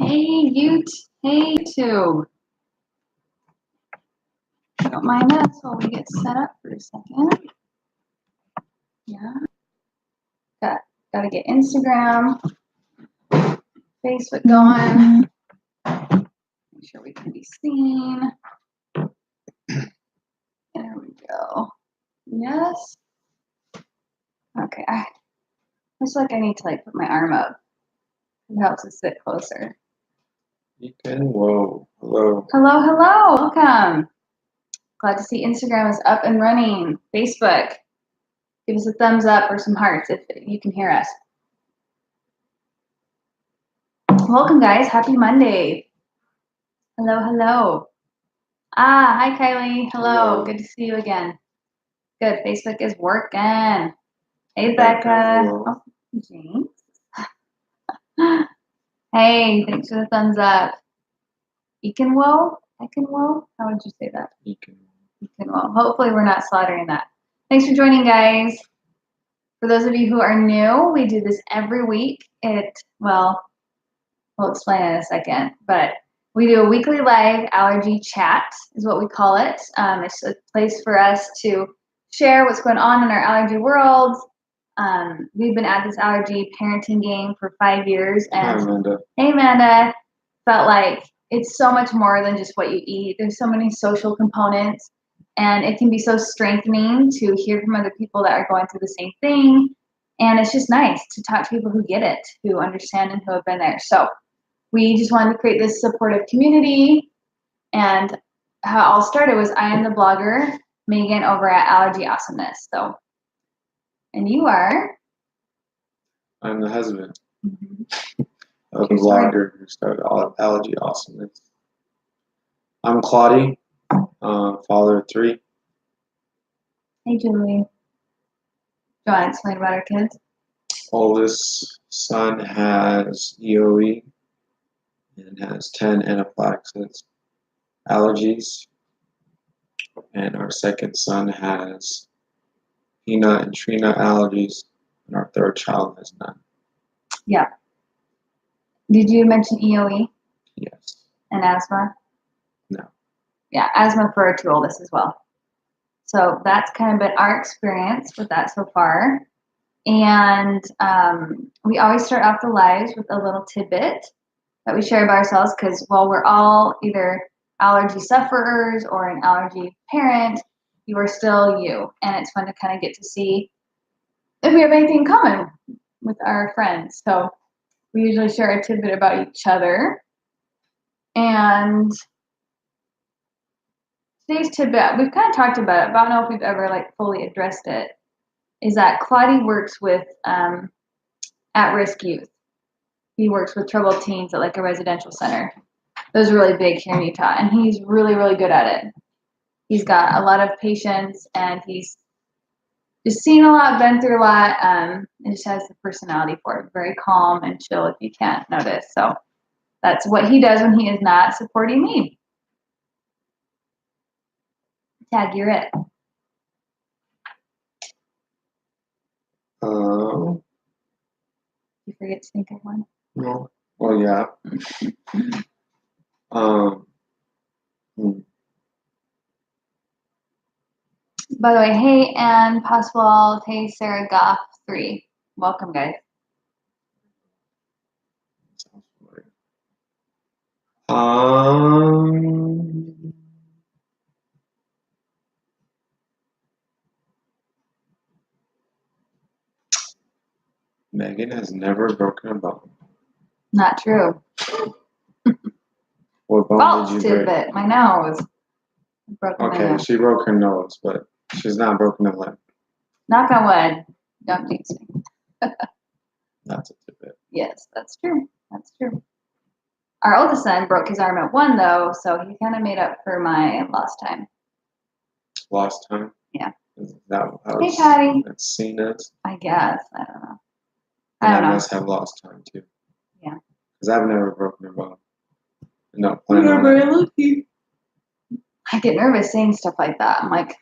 Hey, YouTube. Don't mind us while we get set up for a second. Yeah. Gotta get Instagram, Facebook going. Make sure we can be seen. There we go. Yes. Okay. I looks like I need to put my arm up. It helps us sit closer. You can. Whoa. Hello. Hello. Welcome. Glad to see Instagram is up and running. Facebook, give us a thumbs up or some hearts if you can hear us. Welcome, guys. Happy Monday. Hello. Hi, Kylie. Hello. Good to see you again. Good. Facebook is working. Hey, Becca. Oh, James. Hey, thanks for the thumbs up. Ekenwo? How would you say that? Ekenwo. Hopefully we're not slaughtering that. Thanks for joining, guys. For those of you who are new, we do this every week. We'll explain in a second, but we do a weekly live allergy chat is what we call it. It's a place for us to share what's going on in our allergy world. We've been at this allergy parenting game for 5 years. And Hi, Amanda. Hey, Amanda. Felt like it's so much more than just what you eat. There's so many social components, and it can be so strengthening to hear from other people that are going through the same thing. And it's just nice to talk to people who get it, who understand and who have been there. So we just wanted to create this supportive community. And how it all started was I am the blogger, Megan, over at Allergy Awesomeness. And you are? I'm the husband of the blogger who started Allergy Awesomeness. I'm Claudia, father of 3. Hey, Julie. Do you want to explain about our kids? Oldest son has EOE and has 10 anaphylaxis allergies. And our second son has peanut and tree nut allergies. And our third child has none. Yeah. Did you mention EOE? Yes. And asthma? No. Yeah, asthma for our 2 oldest as well. So that's kind of been our experience with that so far. And we always start off the lives with a little tidbit that we share about ourselves because while we're all either allergy sufferers or an allergy parent, you are still you. And it's fun to kind of get to see if we have anything in common with our friends. So we usually share a tidbit about each other. And today's tidbit, we've kind of talked about it, but I don't know if we've ever fully addressed it, is that Claudia works with at-risk youth. He works with troubled teens at a residential center. Those are really big here in Utah, and he's really, really good at it. He's got a lot of patience, and he's just seen a lot, been through a lot, and just has the personality for it. Very calm and chill if you can't notice. So that's what he does when he is not supporting me. Tag, you're it. You forget to think of one? No. Well, yeah. By the way, hey, Ann Paswald. Hey, Sarah Goff 3. Welcome, guys. Megan has never broken a bone. Not true. What bone False did you break? tidbit. My nose. Okay, she broke her nose, but she's not broken a leg. Knock on wood. Don't jinx me. That's a tidbit. Yes, that's true. That's true. Our oldest son broke his arm at 1, though, so he kind of made up for my lost time. Lost time? Yeah. Is that how hey, Patty. It's seen as? I guess. I don't know. I must have lost time, too. Yeah. Because I've never broken a bone. No, You're very lucky. I get nervous saying stuff like that. I'm like,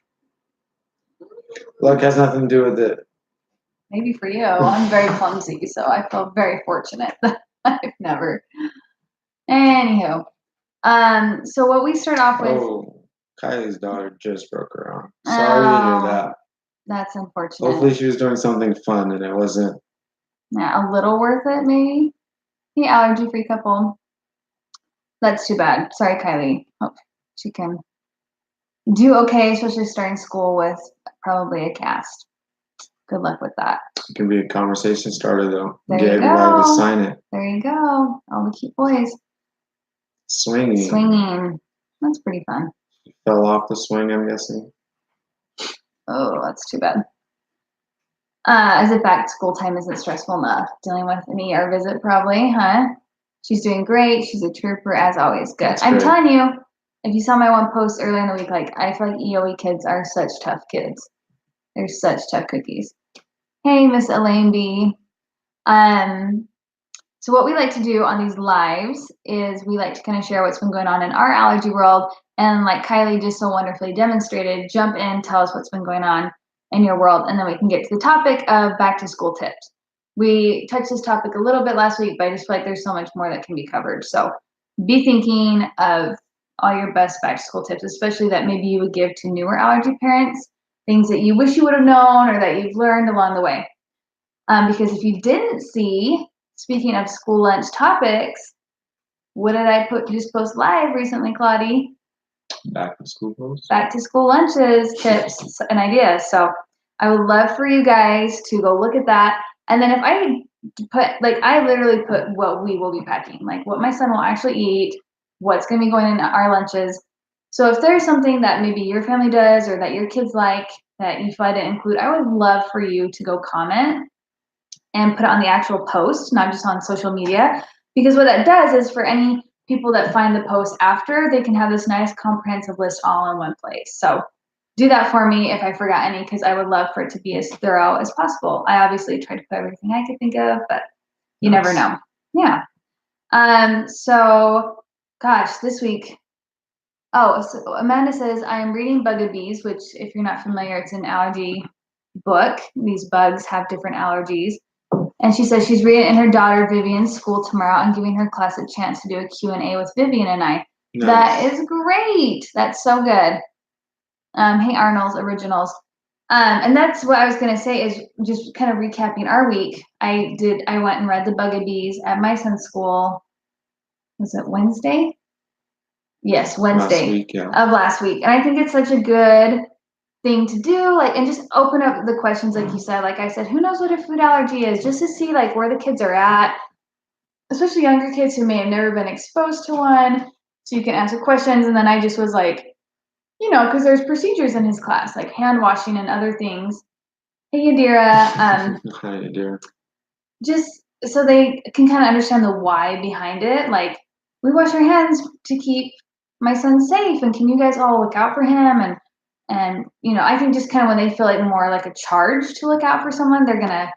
luck has nothing to do with it. Maybe for you. I'm very clumsy, so I feel very fortunate that I've never Anywho, so what we start off with. Oh, Kylie's daughter just broke her arm. Sorry to hear that. That's unfortunate. Hopefully she was doing something fun and it wasn't. Yeah, a little worth it, maybe. The allergy-free couple. That's too bad. Sorry, Kylie. Hope she can do okay, especially starting school with probably a cast. Good luck with that. It can be a conversation starter though. There Get you everybody to go. sign it. There you go. All the cute boys. Swinging. That's pretty fun. Fell off the swing, I'm guessing. Oh, that's too bad. As if back to school time isn't stressful enough. Dealing with an ER visit probably, huh? She's doing great. She's a trooper as always. Good. I'm telling you, if you saw my one post earlier in the week, like I feel like EOE kids are such tough kids. They're such tough cookies. Hey, Miss Elaine B. So what we like to do on these lives is we like to kind of share what's been going on in our allergy world. And like Kylie just so wonderfully demonstrated, jump in, tell us what's been going on in your world, and then we can get to the topic of back to school tips. We touched this topic a little bit last week, but I just feel like there's so much more that can be covered. So be thinking of all your best back to school tips, especially that maybe you would give to newer allergy parents, things that you wish you would have known or that you've learned along the way. Because if you didn't see, speaking of school lunch topics, what did I just post live recently, Claudie? Back to school posts? Back to school lunches, tips, and ideas. So I would love for you guys to go look at that. And then if I put, like, I literally put what we will be packing, like what my son will actually eat, what's going to be going in our lunches. So if there's something that maybe your family does or that your kids like that you feel I didn't include, I would love for you to go comment and put it on the actual post, not just on social media. Because what that does is for any people that find the post after, they can have this nice comprehensive list all in one place. So do that for me if I forgot any, because I would love for it to be as thorough as possible. I obviously tried to put everything I could think of, but you never know. Yeah. So gosh, this week. Oh, so Amanda says, I'm reading Bugabees, which if you're not familiar, it's an allergy book. These bugs have different allergies. And she says she's reading in her daughter Vivian's school tomorrow and giving her class a chance to do a Q&A with Vivian and I. Nice. That is great. That's so good. Hey, Arnold's Originals. And that's what I was going to say is just kind of recapping our week. I went and read the Bugabees at my son's school. Was it Wednesday? Yes, Wednesday of last week. And I think it's such a good thing to do, like, and just open up the questions, like you said. Like I said, who knows what a food allergy is, just to see like where the kids are at, especially younger kids who may have never been exposed to one, so you can answer questions. And then I just was like, because there's procedures in his class, like hand washing and other things. Hey, Yadira. Hi, Yadira. Just so they can kind of understand the why behind it. Like, we wash our hands to keep my son safe, and can you guys all look out for him? And I think just kind of when they feel like more like a charge to look out for someone, they're gonna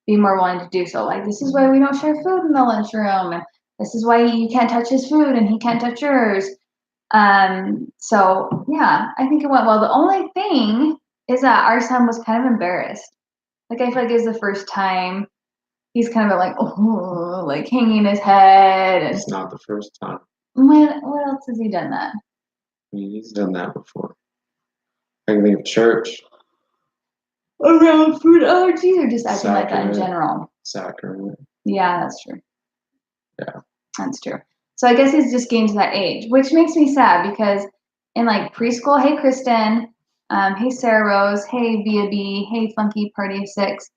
be more willing to do so. Like, this is why we don't share food in the lunchroom, and this is why you can't touch his food and he can't touch yours. So yeah, I think it went well. The only thing is that our son was kind of embarrassed. Like, I feel like it was the first time he's kind of like, oh, like hanging his head. And it's not the first time. What else has he done that? I mean, he's done that before. I can think of church. Around food allergies or just acting like that in general? Sacrament. Yeah, that's true. Yeah. That's true. So I guess he's just getting to that age, which makes me sad because in like preschool, hey, Kristen, hey, Sarah Rose, hey, Via B, hey, Funky Party of Six,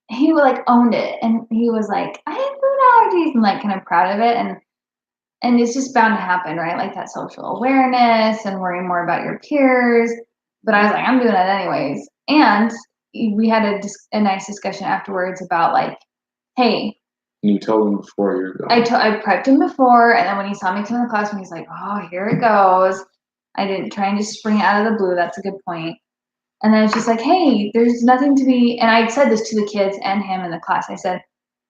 he like owned it, and he was like, I have food allergies, and like kind of proud of it, and it's just bound to happen, right? Like that social awareness and worrying more about your peers. But I was like, I'm doing it anyways. And we had a nice discussion afterwards about like, hey. You told him before you're going. I prepped him before, and then when he saw me come in the classroom, he's like, oh, here it goes. I didn't try and just spring it out of the blue. That's a good point. And then it's just like, hey, there's nothing to be, and I said this to the kids and him in the class. I said,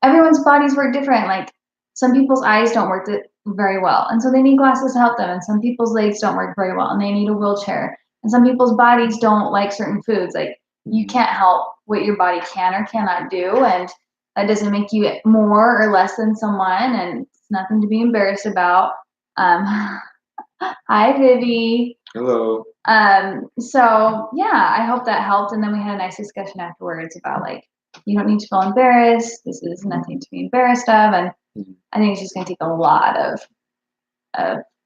everyone's bodies work different. Like, some people's eyes don't work very well, and so they need glasses to help them. And some people's legs don't work very well, and they need a wheelchair. And some people's bodies don't like certain foods. Like, you can't help what your body can or cannot do. And That doesn't make you more or less than someone, and it's nothing to be embarrassed about. Hi, Vivi. Hello. So yeah, I hope that helped. And then we had a nice discussion afterwards about like, you don't need to feel embarrassed. This is nothing to be embarrassed of. And I think it's just going to take a lot of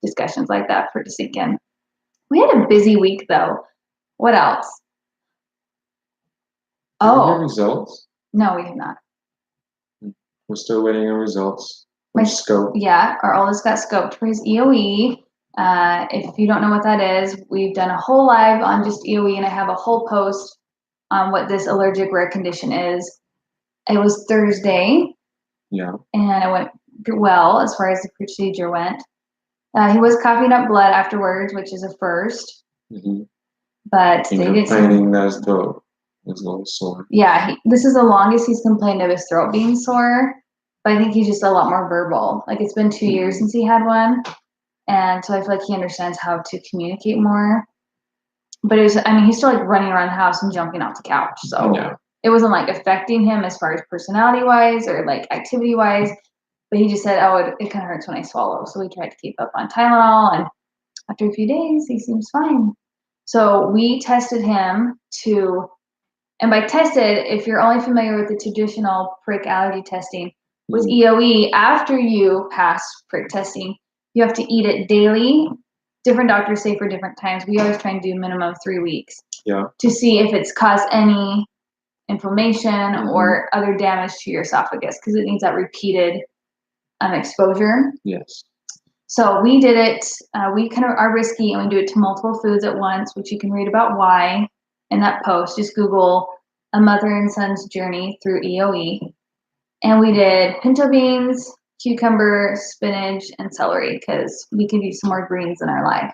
discussions like that for it to sink in. We had a busy week though. What else? Did we get results? No, we have not. We're still waiting on results. For scope. Yeah, our oldest got scoped for his EOE. If you don't know what that is, we've done a whole live on just EOE, and I have a whole post on what this allergic rare condition is. It was Thursday. Yeah. And it went well as far as the procedure went. He was coughing up blood afterwards, which is a first. Mm-hmm. But and they complaining that his throat was a little sore. Yeah, this is the longest he's complained of his throat being sore. But I think he's just a lot more verbal. Like it's been 2 years since he had one. And so I feel like he understands how to communicate more. But he's still like running around the house and jumping off the couch. So it wasn't like affecting him as far as personality wise or like activity wise. But he just said, oh, it kind of hurts when I swallow. So we tried to keep up on Tylenol. And after a few days, he seems fine. So we tested him and by tested, if you're only familiar with the traditional prick allergy testing, with EOE, after you pass prick testing, you have to eat it daily. Different doctors say for different times. We always try and do minimum of 3 weeks to see if it's caused any inflammation or other damage to your esophagus, because it needs that repeated exposure. Yes. So we did it. We kind of are risky, and we do it to multiple foods at once, which you can read about why in that post. Just Google "A Mother and Son's Journey Through EOE." And we did pinto beans, cucumber, spinach, and celery, because we could use some more greens in our life.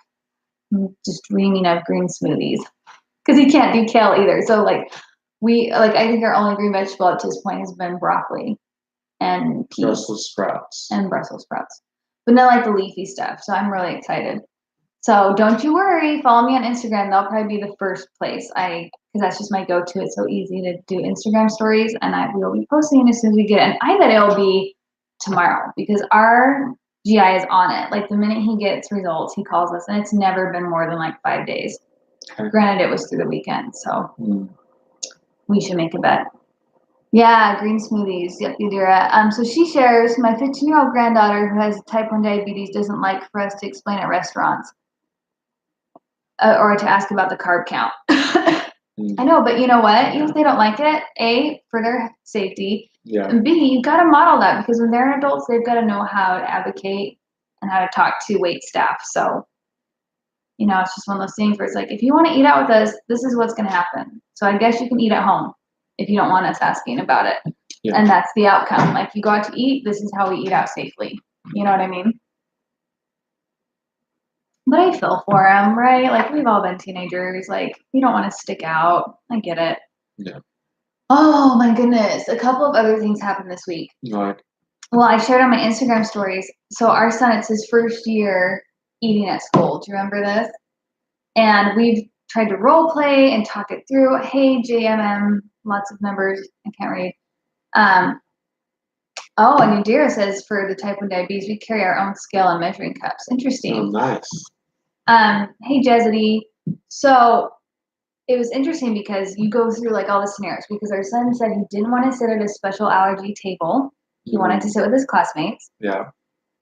I'm just dreaming of green smoothies, because he can't do kale either. So I think our only green vegetable up to this point has been broccoli and peas. Brussels sprouts. And Brussels sprouts. But not like the leafy stuff. So I'm really excited. So don't you worry. Follow me on Instagram. That'll probably be the first place because that's just my go-to. It's so easy to do Instagram stories, and I will be posting as soon as we get it. And I bet it'll be tomorrow, because our GI is on it. Like the minute he gets results, he calls us, and it's never been more than like 5 days. Granted, it was through the weekend, so we should make a bet. Yeah, green smoothies. Yep, Yadira. So she shares, my 15-year-old granddaughter who has type 1 diabetes doesn't like for us to explain at restaurants or to ask about the carb count. I know, but you know what? Even if they don't like it, A, for their safety, and B, you got to model that, because when they're adults, they've got to know how to advocate and how to talk to wait staff. So, it's just one of those things where it's like, if you want to eat out with us, this is what's going to happen. So I guess you can eat at home if you don't want us asking about it. Yeah. And that's the outcome. Like, you go out to eat, this is how we eat out safely. You know what I mean? But I feel for him, right? Like, we've all been teenagers. Like, we don't want to stick out. I get it. Yeah. Oh, my goodness. A couple of other things happened this week. Right. Well, I shared on my Instagram stories. So our son, it's his first year eating at school. Do you remember this? And we've tried to role play and talk it through. Hey, JMM, lots of members. I can't read. And Yadira says for the type 1 diabetes, we carry our own scale and measuring cups. Interesting. Oh, nice. Hey, Jezity. So it was interesting because you go through like all the scenarios, because our son said he didn't want to sit at a special allergy table. He wanted to sit with his classmates. Yeah.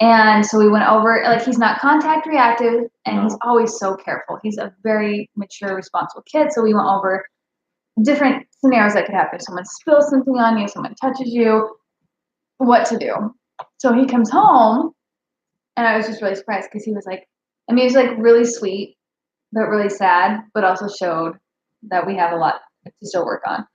And so we went over, like, he's not contact reactive, and he's always so careful. He's a very mature, responsible kid. So we went over different scenarios that could happen. If someone spills something on you, someone touches you, what to do. So he comes home, and I was just really surprised, because he was like, he was like really sweet, but really sad, but also showed that we have a lot to still work on. So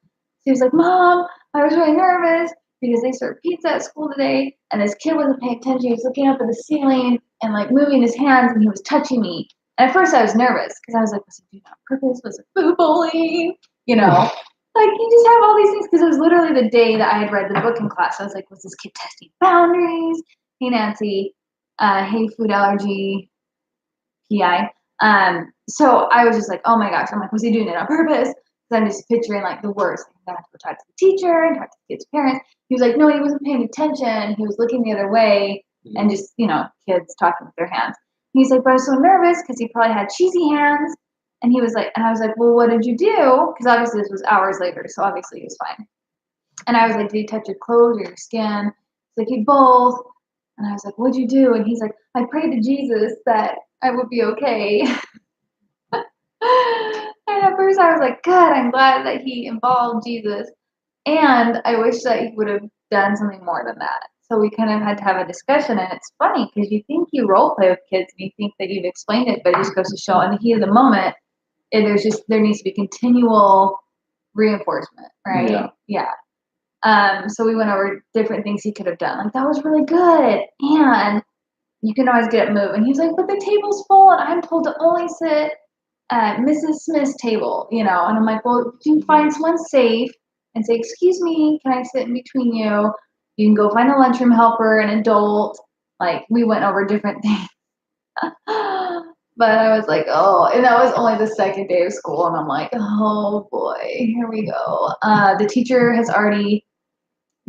he was like, Mom, I was really nervous because they served pizza at school today, and this kid wasn't paying attention. He was looking up at the ceiling and like moving his hands, and he was touching me. And at first I was nervous, because I was like, was he doing it on purpose? Was it food bullying? Like, you just have all these things, because it was literally the day that I had read the book in class. I was like, was this kid testing boundaries? Hey, Nancy. Hey, food allergy PI. So I was just like, oh my gosh. I'm like, was he doing it on purpose? I'm just picturing like the worst. I have to go talk to the teacher and talk to the kids' parents. He was like, no, he wasn't paying attention. He was looking the other way and just, kids talking with their hands. He's like, but I was so nervous because he probably had cheesy hands. And he was like, and I was like, well, what did you do? Because obviously this was hours later, so obviously he was fine. And I was like, did he touch your clothes or your skin? He's like, he both. And I was like, what'd you do? And he's like, I prayed to Jesus that I would be okay. And at first I was like, good, I'm glad that he involved Jesus. And I wish that he would have done something more than that. So we kind of had to have a discussion, and it's funny because you think you role play with kids and you think that you've explained it, but it just goes to show in the heat of the moment, there needs to be continual reinforcement, right? Yeah. So we went over different things he could have done. Like, that was really good. And you can always get it moving. He was like, but the table's full and I'm told to only sit at Mrs. Smith's table, and I'm like, well, if you find someone safe and say, excuse me, can I sit in between you? You can go find a lunchroom helper, an adult. Like, we went over different things. But I was like, oh, and that was only the second day of school. And I'm like, oh boy, here we go. The teacher has already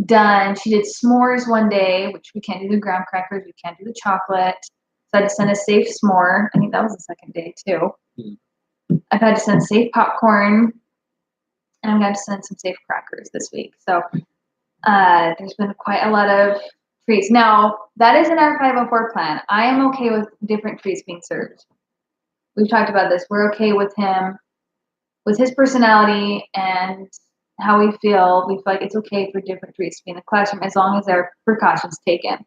done, she did s'mores one day, which we can't do the graham crackers, we can't do the chocolate. So I had to send a safe s'more. I think that was the second day too. I've had to send safe popcorn, and I'm going to send some safe crackers this week. So there's been quite a lot of treats. Now, that is in our 504 plan. I am okay with different treats being served. We've talked about this. We're okay with him, with his personality and how we feel. We feel like it's okay for different treats to be in the classroom as long as there are precautions taken.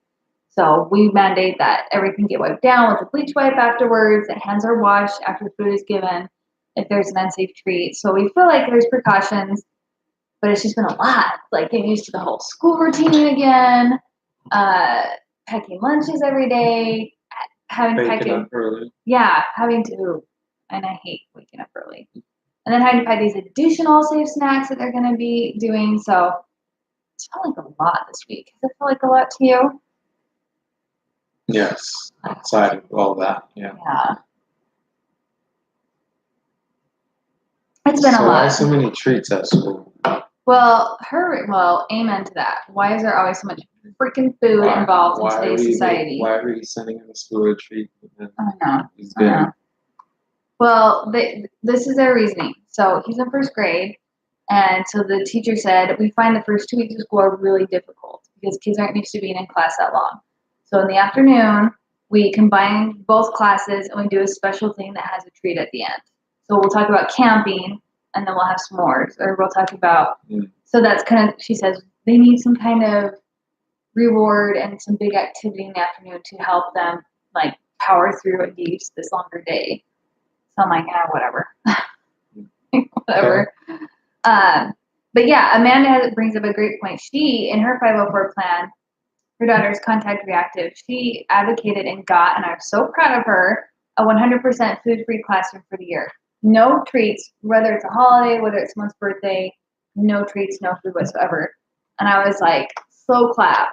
So we mandate that everything get wiped down with a bleach wipe afterwards, that hands are washed after the food is given if there's an unsafe treat. So we feel like there's precautions, but it's just been a lot. Like, getting used to the whole school routine again, packing lunches every day, having to pack up early. Yeah, having to, and I hate waking up early. And then having to pack these additional safe snacks that they're going to be doing. So it's felt like a lot this week. Does it feel like a lot to you? Yes, outside of all that, yeah. Yeah. It's been a lot. Why so many treats at school? Well, amen to that. Why is there always so much freaking food involved in today's society? Why are we sending him to school a treat? I know. Well, this is their reasoning. So he's in first grade, and so the teacher said, we find the first 2 weeks of school are really difficult because kids aren't used to being in class that long. So in the afternoon, we combine both classes and we do a special thing that has a treat at the end. So we'll talk about camping, and then we'll have s'mores, or we'll talk about, so that's kind of, she says, they need some kind of reward and some big activity in the afternoon to help them like power through and get used to this longer day. So I'm like, whatever. Whatever. But yeah, Amanda brings up a great point. She, in her 504 plan, her daughter's contact reactive, she advocated and got, and I'm so proud of her, a 100% food-free classroom for the year. No treats, whether it's a holiday, whether it's someone's birthday, no treats, no food whatsoever. And I was like, slow clap.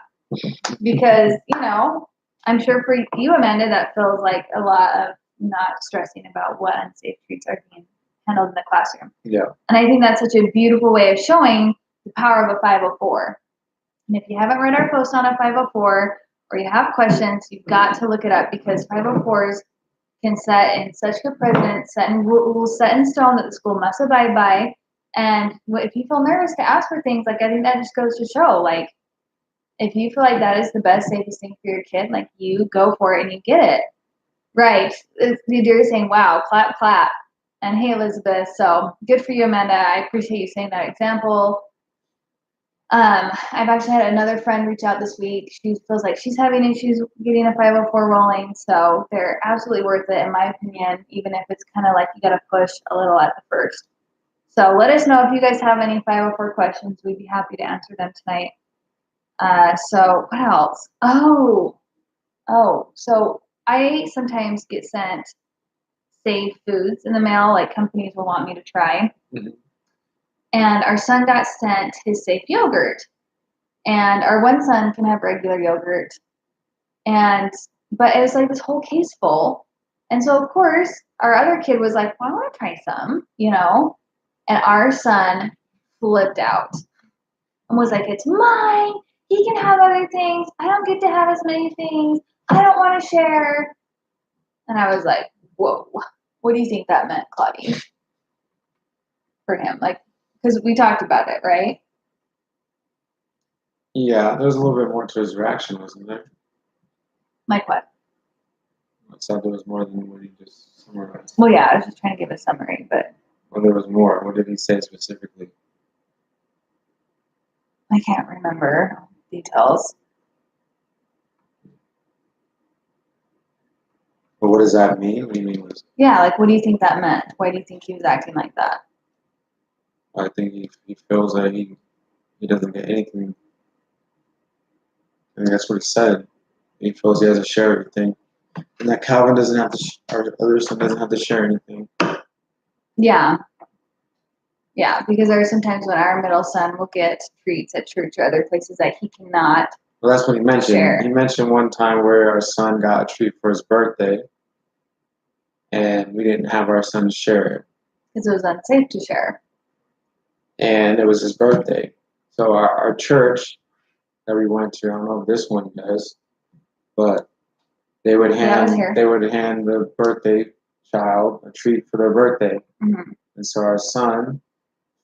Because, I'm sure for you, Amanda, that feels like a lot of not stressing about what unsafe treats are being handled in the classroom. Yeah. And I think that's such a beautiful way of showing the power of a 504. And if you haven't read our post on a 504 or you have questions, you've got to look it up, because 504s can set in such good precedent, set in rules, set in stone that the school must abide by. And if you feel nervous to ask for things, like, I think that just goes to show, like, if you feel like that is the best, safest thing for your kid, like, you go for it and you get it. Right. You're saying, wow, clap, clap. And hey, Elizabeth. So good for you, Amanda. I appreciate you saying that example. I've actually had another friend reach out this week. She feels like she's having issues getting a 504 rolling. So they're absolutely worth it, in my opinion, even if it's kind of like you got to push a little at the first. So let us know if you guys have any 504 questions. We'd be happy to answer them tonight. So what else? So I sometimes get sent safe foods in the mail, like companies will want me to try. Mm-hmm. And our son got sent his safe yogurt. And our one son can have regular yogurt. But it was like this whole case full. And so, of course, our other kid was like, well, I want to try some, And our son flipped out and was like, it's mine. He can have other things. I don't get to have as many things. I don't want to share. And I was like, whoa, what do you think that meant, Claudia? For him? Like, because we talked about it, right? Yeah, there was a little bit more to his reaction, wasn't there? Like what? I thought there was more than what he just summarized. Well, yeah, I was just trying to give a summary, but. Well, there was more. What did he say specifically? I can't remember details. But what does that mean? What do you mean? Yeah, like what do you think that meant? Why do you think he was acting like that? I think he feels that he doesn't get anything. I think that's what he said. He feels he has to share everything, and that Calvin doesn't have to, or the other son doesn't have to share anything. Yeah. Yeah, because there are some times when our middle son will get treats at church or other places that he cannot. Well, that's what he mentioned. Share. He mentioned one time where our son got a treat for his birthday, and we didn't have our son share it. Because it was unsafe to share. And it was his birthday. So our church that we went to, I don't know if this one does, but they would hand the birthday child a treat for their birthday. Mm-hmm. And so our son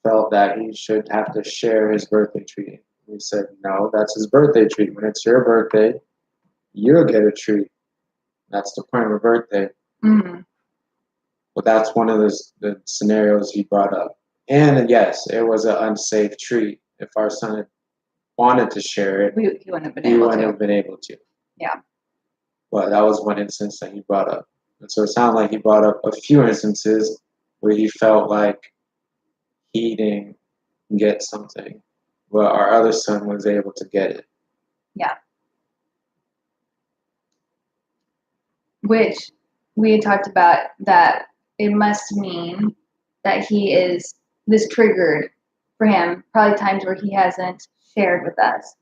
felt that he should have to share his birthday treat. We said, no, that's his birthday treat. When it's your birthday, you'll get a treat. That's the point of a birthday. Mm-hmm. But that's one of the scenarios he brought up. And yes, it was an unsafe treat. If our son had wanted to share it, he wouldn't have been able to. Yeah. But that was one instance that he brought up. And so it sounded like he brought up a few instances where he felt like he didn't get something, but our other son was able to get it. Yeah. Which we had talked about that it must mean that this triggered for him probably times where he hasn't shared with us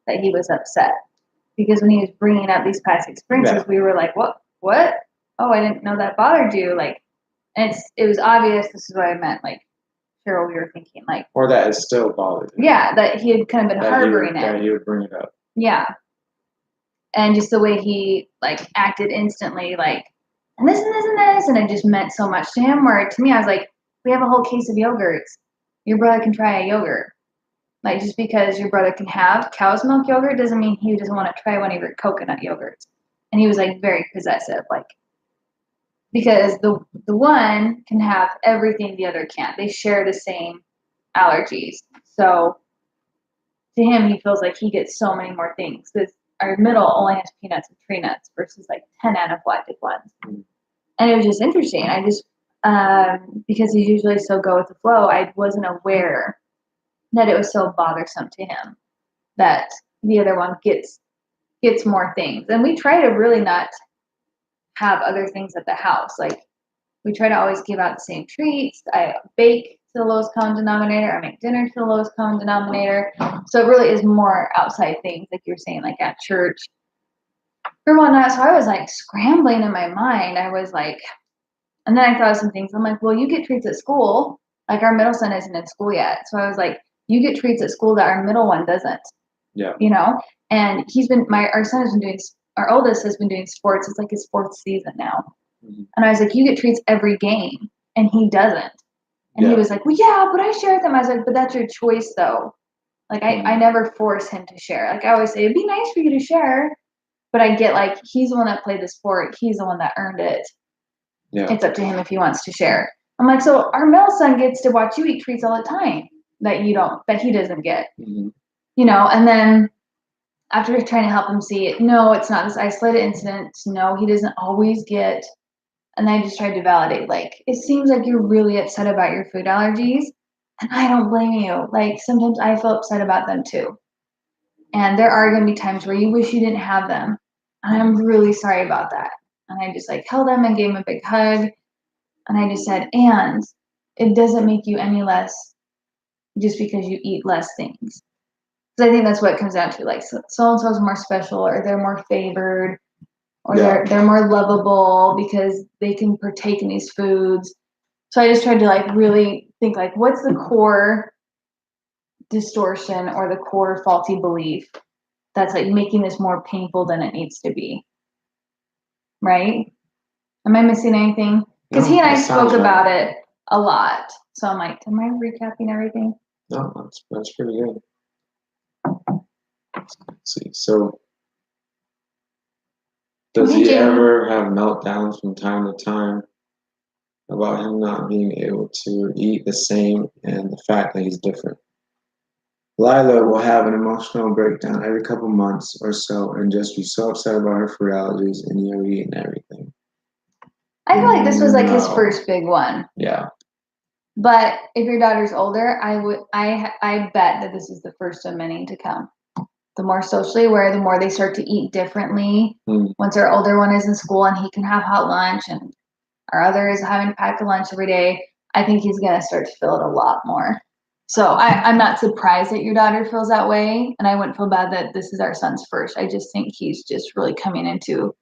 that he was upset. Because when he was bringing up these past experiences, we were like, what? Oh, I didn't know that bothered you. Like, and it was obvious this is what I meant. Like, Cheryl, we were thinking like. Or that it still bothered him. Yeah, that he had kind of been harboring it. That he would bring it up. Yeah. And just the way he like acted instantly, like, and this and this and this, and it just meant so much to him. Where to me, I was like, we have a whole case of yogurts. Your brother can try a yogurt. Like, just because your brother can have cow's milk yogurt doesn't mean he doesn't want to try one of your coconut yogurts. And he was like very possessive, like, because the one can have everything the other can't. They share the same allergies. So to him, he feels like he gets so many more things. Because our middle only has peanuts and tree nuts versus like 10 anaphylactic ones. And it was just interesting. I just, because he's usually so go with the flow, I wasn't aware that it was so bothersome to him that the other one gets more things. And we try to really not have other things at the house. Like, we try to always give out the same treats. I bake to the lowest common denominator. I make dinner to the lowest common denominator. So it really is more outside things, like you're saying, like at church or whatnot. So I was like scrambling in my mind. I was like, and then I thought of some things. I'm like, well, you get treats at school. Like, our middle son isn't in school yet. So I was like, you get treats at school that our middle one doesn't. Yeah. You know? And our son has been doing, our oldest has been doing sports. It's like his fourth season now. Mm-hmm. And I was like, you get treats every game. And he doesn't. And he was like, well, yeah, but I share with them. I was like, but that's your choice though. Like, I never force him to share. Like, I always say, it'd be nice for you to share. But I get like, he's the one that played the sport. He's the one that earned it. Yeah. It's up to him if he wants to share. I'm like, so our middle son gets to watch you eat treats all the time that he doesn't get. Mm-hmm. You know, and then after trying to help him see it, no, it's not this isolated incident. No, he doesn't always get. And I just tried to validate, like, it seems like you're really upset about your food allergies. And I don't blame you. Like, sometimes I feel upset about them too. And there are going to be times where you wish you didn't have them. And I'm really sorry about that. And I just like held him and gave him a big hug. And I just said, and it doesn't make you any less just because you eat less things. Because I think that's what it comes down to. Like, so-and-so is more special, or they're more favored, or they're more lovable because they can partake in these foods. So I just tried to like really think like, what's the core distortion or the core faulty belief that's like making this more painful than it needs to be? Right? Am I missing anything? Because he and I spoke about it a lot. So I'm like, am I recapping everything? No, that's pretty good. Let's see. So does he ever have meltdowns from time to time about him not being able to eat the same and the fact that he's different? Lila will have an emotional breakdown every couple months or so and just be so upset about her food allergies and yogi and everything. I feel like this was like his first big one. Yeah. But if your daughter's older, I bet that this is the first of many to come. The more socially aware, the more they start to eat differently. Once our older one is in school and he can have hot lunch and our other is having to pack a lunch every day, I think he's going to start to feel it a lot more. So I'm not surprised that your daughter feels that way. And I wouldn't feel bad that this is our son's first. I just think he's just really coming into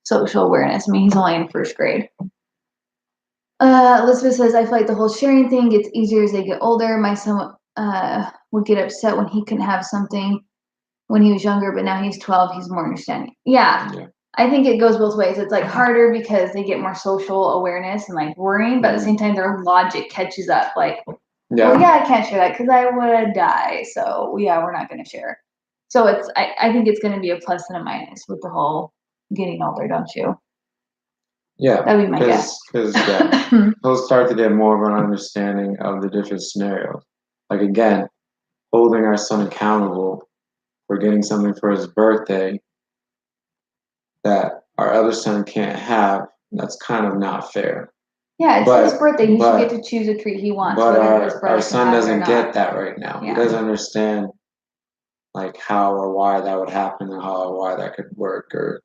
social awareness. I mean, he's only in first grade. Elizabeth says, I feel like the whole sharing thing gets easier as they get older. My son would get upset when he couldn't have something when he was younger, but now he's 12, he's more understanding. Yeah. I think it goes both ways. It's like harder because they get more social awareness and like worrying, but at the same time, their logic catches up. Like, well, I can't share that because I would die. So yeah, we're not going to share. So I think it's going to be a plus and a minus with the whole getting older, don't you? Yeah, that'd be my guess. Because he'll start to get more of an understanding of the different scenarios. Like again, holding our son accountable for getting something for his birthday that our other son can't have. That's kind of not fair. Yeah, it's his birthday. He should get to choose a treat he wants. But our son doesn't get that right now. Yeah. He doesn't understand like how or why that would happen and how or why that could work. Or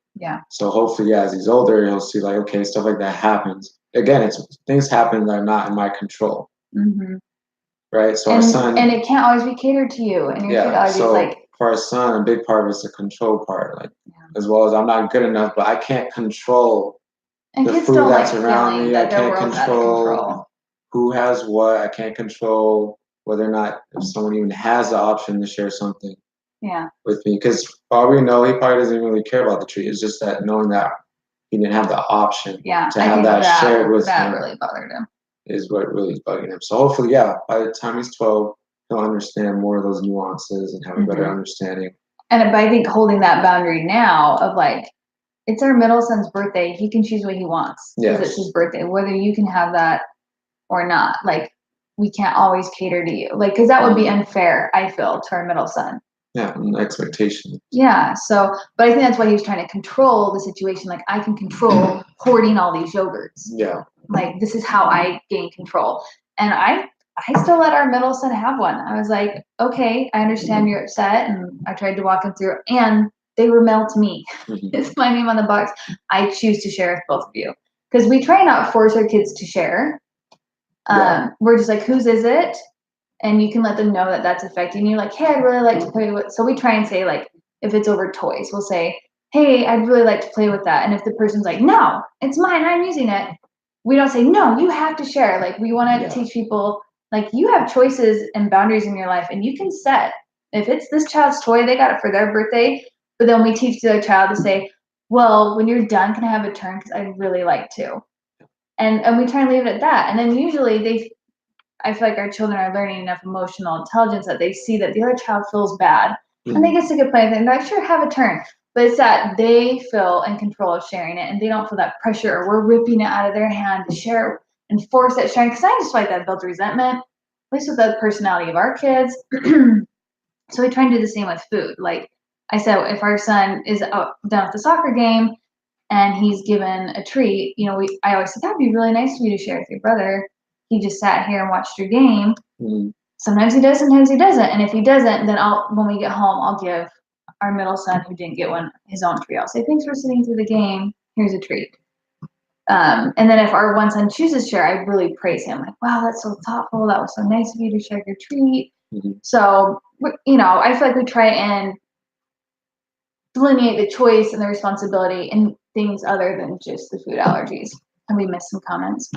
so hopefully, as he's older, he'll see like, okay, stuff like that happens. Again, it's things happen that are not in my control. Right. So our son, and it can't always be catered to you. And your food allergies, so like for our son, a big part of it's the control part. Like as well as I'm not good enough, but I can't control the food that's around me. I can't control who has what. I can't control whether or not if someone even has the option to share something with me. Because all we know, he probably doesn't really care about the treat. It's just that knowing that he didn't have the option to have that shared with him. That really bothered him. Is what really is bugging him. So hopefully, by the time he's 12, he'll understand more of those nuances and have a better understanding. And I think holding that boundary now of like, it's our middle son's birthday. He can choose what he wants because it's his birthday, whether you can have that or not. Like, we can't always cater to you. Like, because that would be unfair, I feel, to our middle son. Yeah, an expectation. Yeah, so, but I think that's why he was trying to control the situation. Like, I can control hoarding all these yogurts. Yeah. Like, this is how I gain control. And I still let our middle son have one. I was like, okay, I understand you're upset. And I tried to walk him through. And they were mailed to me. It's my name on the box. I choose to share with both of you. Because we try not to force our kids to share. We're just like, whose is it? And you can let them know that that's affecting you. Like, hey, I'd really like to play with. So we try and say, like, if it's over toys, we'll say, hey, I'd really like to play with that. And if the person's like, no, it's mine, I'm using it. We don't say, no, you have to share. Like, we want to teach people, like, you have choices and boundaries in your life, and you can set. If it's this child's toy, they got it for their birthday. But then we teach the other child to say, well, when you're done, can I have a turn? Because I'd really like to. And we try and leave it at that. And then usually I feel like our children are learning enough emotional intelligence that they see that the other child feels bad and they get sick of playing and they're like, sure, have a turn. But it's that they feel in control of sharing it and they don't feel that pressure or we're ripping it out of their hand to share and force that sharing. Because I just feel like that builds resentment, at least with the personality of our kids. So we try and do the same with food. Like I said, if our son is done with the soccer game and he's given a treat, I always said, that'd be really nice of you to share with your brother. He just sat here and watched your game. Sometimes he does, sometimes he doesn't. And if he doesn't, then when we get home, I'll give our middle son who didn't get one his own treat. I'll say, thanks for sitting through the game. Here's a treat. And then if our one son chooses to share, I really praise him. Like, wow, that's so thoughtful. That was so nice of you to share your treat. So, I feel like we try and delineate the choice and the responsibility in things other than just the food allergies. And we missed some comments.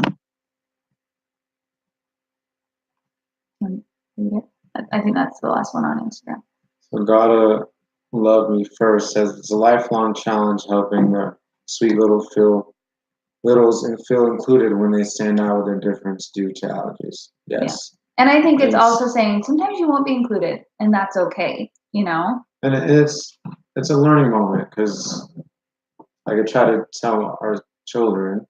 I think that's the last one on Instagram. So gotta love me first says it's a lifelong challenge helping the sweet littles and feel included when they stand out with their difference due to allergies. Yes. And I think it's Yes. also saying sometimes you won't be included, and that's okay, you know? And it's a learning moment because I could try to tell our children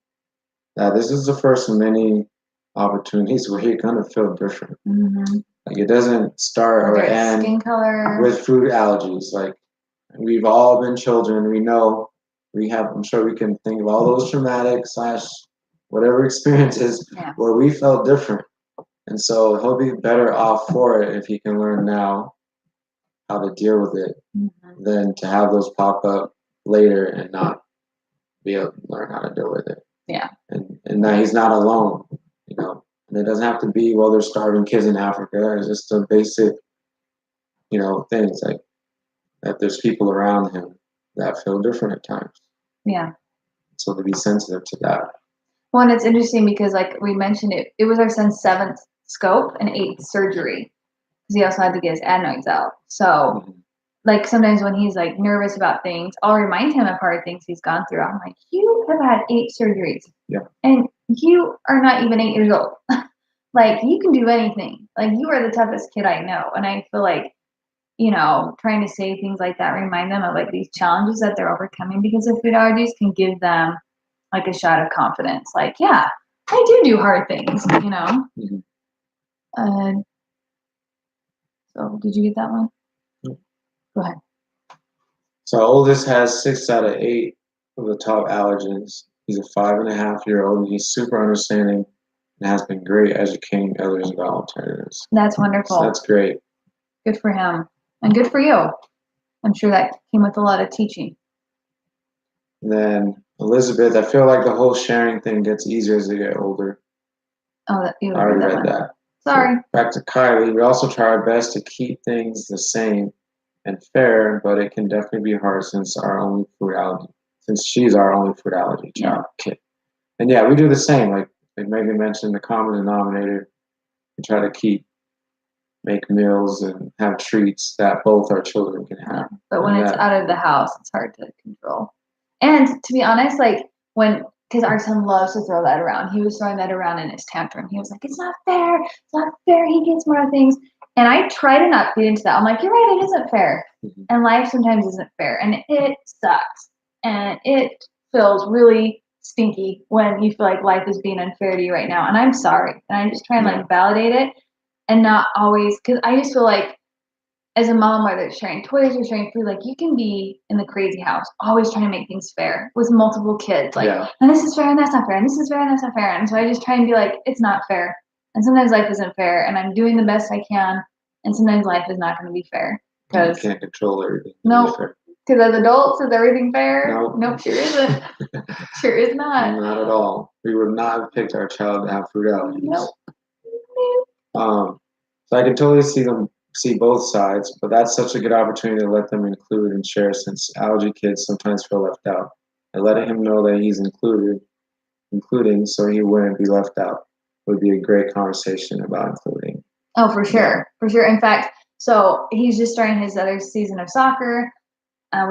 that this is the first of many opportunities where you're gonna feel different. Mm-hmm. Like it doesn't start or Whether it's end skin color. with food allergies. Like we've all been children. We know we have. I'm sure we can think of all those traumatic / whatever experiences where we felt different. And so he'll be better off for it if he can learn now how to deal with it than to have those pop up later and not be able to learn how to deal with it. Yeah. And that he's not alone, you know. And it doesn't have to be, well, there's starving kids in Africa. It's just the basic, you know, things like that there's people around him that feel different at times. Yeah. So to be sensitive to that. Well, and it's interesting because, like we mentioned, it was our son's 7th scope and 8th surgery because he also had to get his adenoids out. So, like sometimes when he's like nervous about things, I'll remind him of hard things he's gone through. I'm like, you have had 8 surgeries, and you are not even 8 years old. Like you can do anything. Like you are the toughest kid I know, and I feel like, you know, trying to say things like that, remind them of like these challenges that they're overcoming because of food allergies can give them like a shot of confidence. Like, yeah, I do hard things, you know? So did you get that one? Go ahead. So our oldest has 6 out of 8 of the top allergens. He's a 5.5-year-old and he's super understanding and has been great educating others about alternatives. That's wonderful. So that's great. Good for him. And good for you. I'm sure that came with a lot of teaching. And then Elizabeth, I feel like the whole sharing thing gets easier as they get older. Oh, you I already read read that. Sorry. So back to Kylie, we also try our best to keep things the same and fair, but it can definitely be hard since she's our only food allergy child kid. And yeah, we do the same. Like Megan mentioned, the common denominator. We try to make meals and have treats that both our children can have. But when it's out of the house, it's hard to control. And to be honest, like because our son loves to throw that around. He was throwing that around in his tantrum. He was like, it's not fair. It's not fair. He gets more things. And I try to not feed into that. I'm like, you're right. It isn't fair. And life sometimes isn't fair. And it sucks. And it feels really stinky when you feel like life is being unfair to you right now. And I'm sorry. And I just try and like validate it and not always, because I just feel like as a mom, whether it's sharing toys or sharing food, like you can be in the crazy house, always trying to make things fair with multiple kids. Like, and this is fair and that's not fair, and this is fair and that's not fair. And so I just try and be like, it's not fair. And sometimes life isn't fair, and I'm doing the best I can. And sometimes life is not going to be fair because you can't control everything. No, because as adults, is everything fair? Nope, sure isn't. Sure is not. Not at all. We would not have picked our child to have food allergies. Nope. So I can totally see both sides, but that's such a good opportunity to let them include and share since allergy kids sometimes feel left out. And letting him know that he's including so he wouldn't be left out would be a great conversation about including. Oh, for sure. For sure. In fact, so he's just starting his other season of soccer.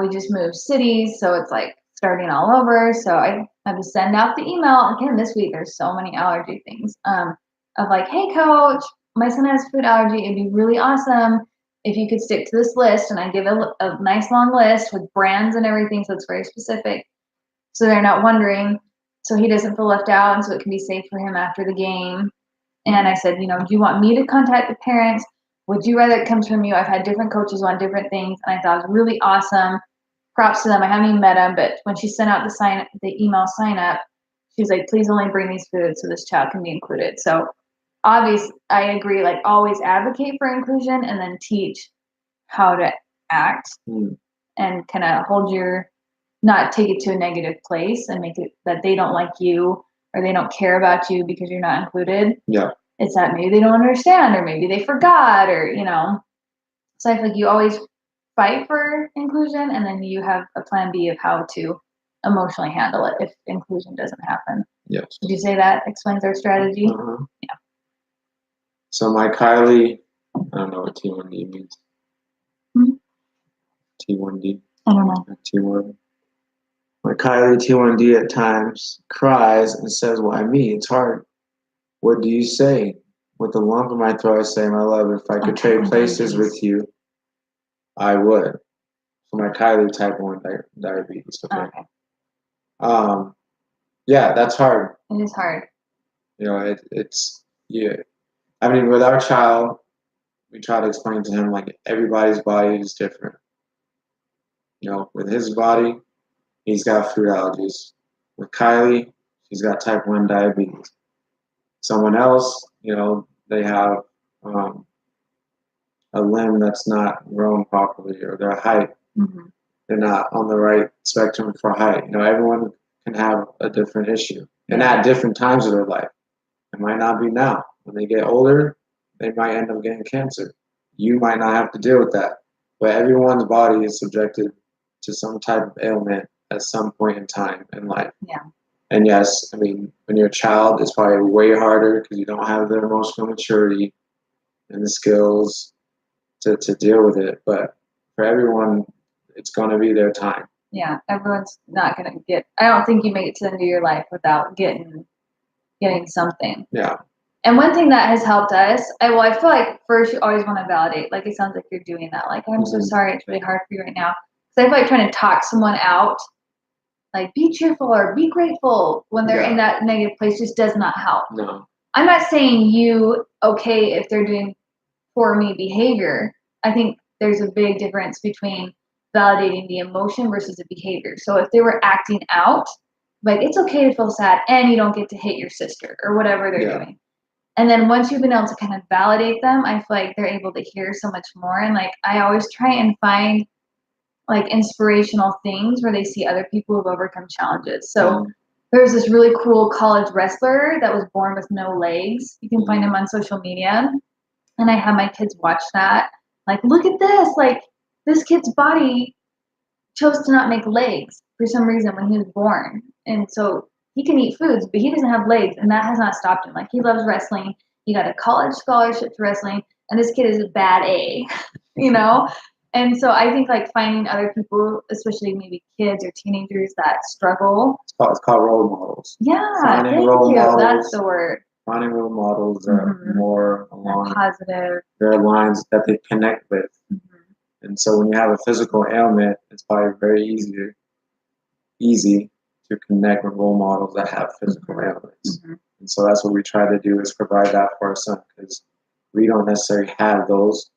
We just moved cities, so it's like starting all over. So I had to send out the email again this week. There's so many allergy things of like, hey, coach, my son has food allergy. It'd be really awesome if you could stick to this list. And I give a nice long list with brands and everything, so it's very specific. So they're not wondering. So he doesn't feel left out, and so it can be safe for him after the game. And I said, you know, do you want me to contact the parents? Would you rather it comes from you? I've had different coaches on different things, and I thought it was really awesome. Props to them. I haven't even met them, but when she sent out the email sign up, she was like, please only bring these foods so this child can be included. So obviously, I agree, like always advocate for inclusion and then teach how to act and kind of not take it to a negative place and make it that they don't like you or they don't care about you because you're not included. Yeah. It's that maybe they don't understand or maybe they forgot or, you know. So I feel like you always fight for inclusion and then you have a plan B of how to emotionally handle it if inclusion doesn't happen. Yes. Did you say that explains our strategy? Yeah. So my Kylie, I don't know what T1D means. Hmm? T1D. I don't know. T word. My Kylie T1D at times cries and says, "Why me? It's hard. What do you say?" With a lump in my throat, I say, "My love, if I could trade places with you, I would." So my Kylie type 1 diabetes. Okay. Yeah, that's hard. It is hard. You know, it's yeah. I mean, with our child, we try to explain to him like everybody's body is different. You know, with his body, he's got food allergies. With Kylie, she's got type 1 diabetes. Someone else, you know, they have a limb that's not grown properly, or their height, they're not on the right spectrum for height. You know, everyone can have a different issue, and at different times of their life. It might not be now. When they get older, they might end up getting cancer. You might not have to deal with that, but everyone's body is subjected to some type of ailment at some point in time in life. Yeah. And yes, I mean, when you're a child, it's probably way harder because you don't have the emotional maturity and the skills to deal with it. But for everyone, it's going to be their time. Yeah, everyone's not gonna get. I don't think you make it to the end of your life without getting something. Yeah. And one thing that has helped us, I feel like first you always want to validate. Like it sounds like you're doing that. Like I'm so sorry, it's really hard for you right now. So I feel like trying to talk someone out, like be cheerful or be grateful when they're in that negative place, just does not help. No. I'm not saying you okay if they're doing poor me behavior. I think there's a big difference between validating the emotion versus the behavior. So if they were acting out, like it's okay to feel sad and you don't get to hit your sister or whatever they're doing. And then once you've been able to kind of validate them, I feel like they're able to hear so much more. And like I always try and find like inspirational things where they see other people who've overcome challenges. So there's this really cool college wrestler that was born with no legs. You can find him on social media. And I have my kids watch that. Like, look at this. Like, this kid's body chose to not make legs for some reason when he was born. And so he can eat foods, but he doesn't have legs, and that has not stopped him. Like, he loves wrestling. He got a college scholarship to wrestling, and this kid is a bad A, you know? And so I think like finding other people, especially maybe kids or teenagers that struggle. It's called role models. Yeah, finding thank role you. models, That's the word. Finding role models that are more along positive. their lines that they connect with. And so when you have a physical ailment, it's probably very easy to connect with role models that have physical ailments. And so that's what we try to do, is provide that for our son, because we don't necessarily have those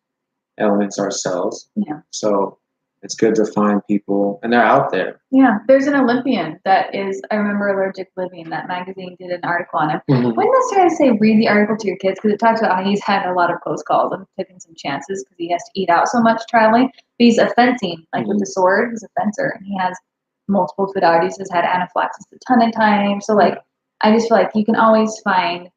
elements ourselves. Yeah. So it's good to find people, and they're out there. Yeah, there's an Olympian that is, I remember Allergic Living, that magazine did an article on him. Wouldn't necessarily say read the article to your kids, because it talks about how he's had a lot of close calls and taken some chances because he has to eat out so much traveling. But he's a fencing, like with the sword, he's a fencer, and he has multiple food allergies, has had anaphylaxis a ton of times. So like, I just feel like you can always find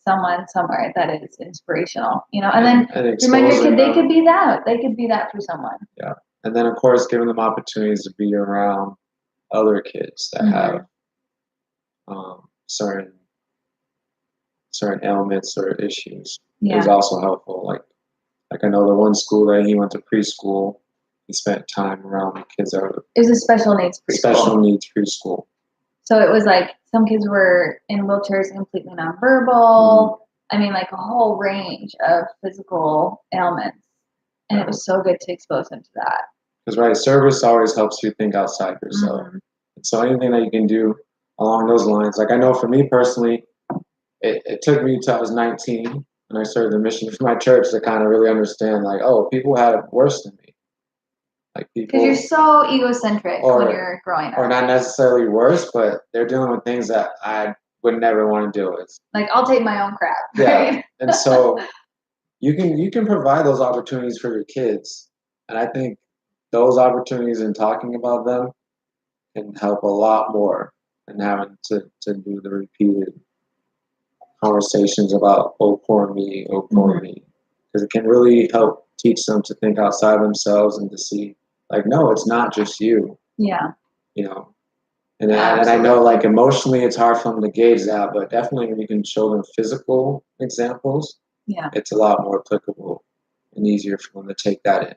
someone somewhere that is inspirational, you know, and then remind your kid they could be that for someone. Yeah. And then, of course, giving them opportunities to be around other kids that have certain ailments or issues is also helpful. Like I know the one school that he went to preschool, he spent time around the kids that were. It was a special needs preschool. Special needs preschool. So it was like some kids were in wheelchairs, completely nonverbal. I mean, like a whole range of physical ailments. And it was so good to expose them to that. Because, service always helps you think outside yourself. So anything that you can do along those lines. Like I know for me personally, it took me till I was 19 when I started the mission for my church to kind of really understand, like, oh, people had it worse than me. Like people. Because you're so egocentric when you're growing up. Or not necessarily worse, but they're dealing with things that I would never want to deal with. Like, I'll take my own crap. Right? Yeah. And so you can provide those opportunities for your kids. And I think those opportunities and talking about them can help a lot more than having to do the repeated conversations about, oh, poor me, oh, poor me. Because it can really help teach them to think outside themselves and to see, like, no, it's not just you. Yeah. You know, and I know, like, emotionally it's hard for them to gauge that, but definitely when you can show them physical examples, it's a lot more applicable. and easier for them to take that in.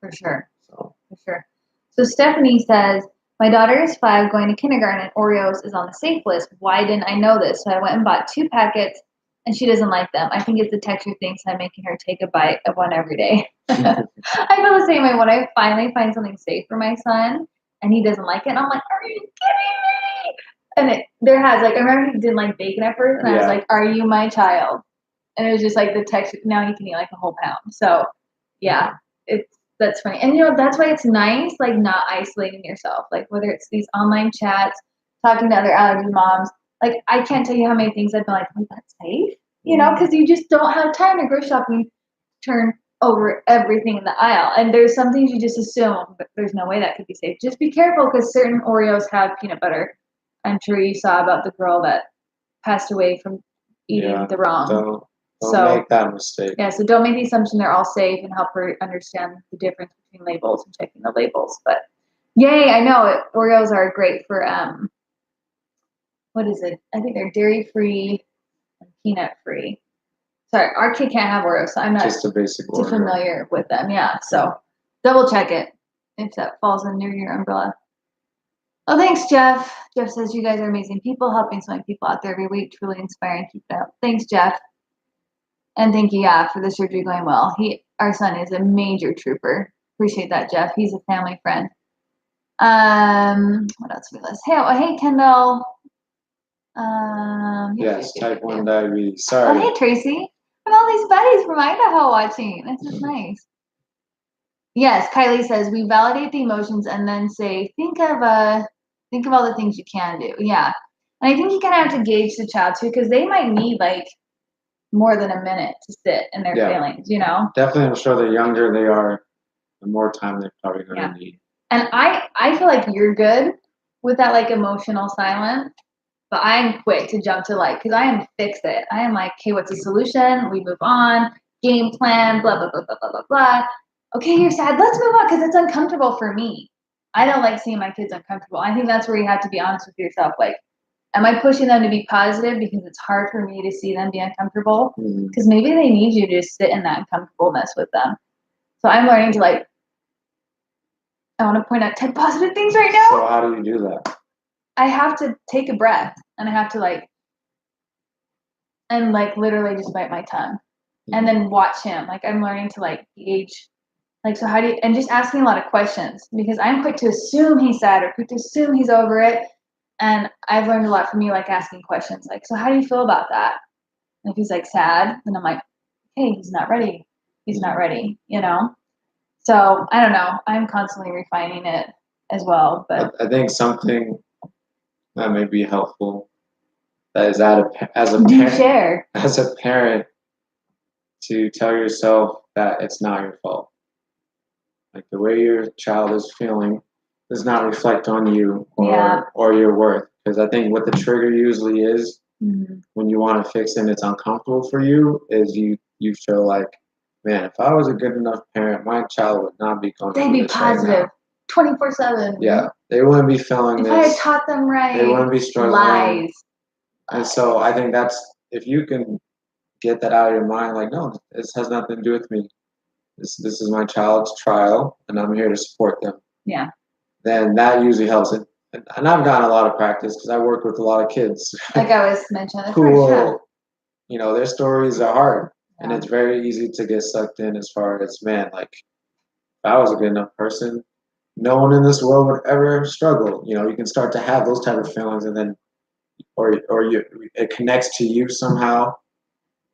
For sure. So For sure. So Stephanie says, my daughter is 5 going to kindergarten and Oreos is on the safe list. Why didn't I know this? So I went and bought 2 packets and she doesn't like them. I think it's the texture thing, so I'm making her take a bite of one every day. I feel the same way when I finally find something safe for my son and he doesn't like it. And I'm like, are you kidding me? And I remember he didn't like bacon at first and I was like, are you my child? And it was just like the texture. Now he can eat like a whole pound. So yeah, that's funny. And that's why it's nice, like not isolating yourself. Like whether it's these online chats, talking to other allergy moms, like I can't tell you how many things I've been like, oh, that's safe, because you just don't have time to go shopping, turn over everything in the aisle. And there's some things you just assume, but there's no way that could be safe. Just be careful because certain Oreos have peanut butter. I'm sure you saw about the girl that passed away from eating the wrong. Don't make that mistake. Yeah, so don't make the assumption they're all safe and help her understand the difference between labels and checking the labels. But yay, I know Oreos are great for what is it? I think they're dairy free and peanut free. Sorry, our kid can't have Oreos, so I'm not just a basic too familiar with them. Yeah, so double check it if that falls under your umbrella. Oh, thanks, Jeff. Jeff says you guys are amazing people, helping so many people out there every week. Truly inspiring. Keep it up. Thanks, Jeff. And thank you, for the surgery going well. Our son is a major trooper. Appreciate that, Jeff. He's a family friend. What else we list? Hey, Kendall. Yes, type 1 diabetes. Sorry. Oh, hey, Tracy. And all these buddies from Idaho watching. This is nice. Yes, Kylie says we validate the emotions and then say, think of all the things you can do. Yeah, and I think you kind of have to gauge the child too, because they might need like more than a minute to sit in their feelings. Definitely, I'm sure the younger they are, the more time they're probably going to need. And I feel like you're good with that like emotional silence, but I'm quick to jump to because I am fix it. I am like, okay, what's the solution? We move on. Game plan. Blah blah blah blah blah blah blah. Okay, you're sad. Let's move on because it's uncomfortable for me. I don't like seeing my kids uncomfortable. I think that's where you have to be honest with yourself. Like, am I pushing them to be positive because it's hard for me to see them be uncomfortable? Because maybe they need you to sit in that uncomfortableness with them. So I'm learning to I want to point out 10 positive things right now. So how do you do that? I have to take a breath and I have to literally just bite my tongue and then watch him. I'm learning to gauge. So how do you, and just asking a lot of questions because I'm quick to assume he's sad or quick to assume he's over it. And I've learned a lot from you, asking questions so how do you feel about that? And if he's sad, then I'm like, hey, he's not ready. He's not ready, So I don't know. I'm constantly refining it as well. But I think something that may be helpful that is as a parent to tell yourself that it's not your fault. The way your child is feeling does not reflect on you or your worth. Because I think what the trigger usually is when you want to fix it and it's uncomfortable for you is you feel like, man, if I was a good enough parent, my child would not be going through this positive, 24/7. Yeah, they wouldn't be feeling if this. If I had taught them right, they wouldn't be struggling. Lies. And so I think if you can get that out of your mind, no, this has nothing to do with me. This is my child's trial, and I'm here to support them. Yeah. Then that usually helps. And I've gotten a lot of practice because I work with a lot of kids. Like I was mentioning. Who, their stories are hard. Yeah. And it's very easy to get sucked in as far as, man, if I was a good enough person, no one in this world would ever struggle. You can start to have those type of feelings and then, it connects to you somehow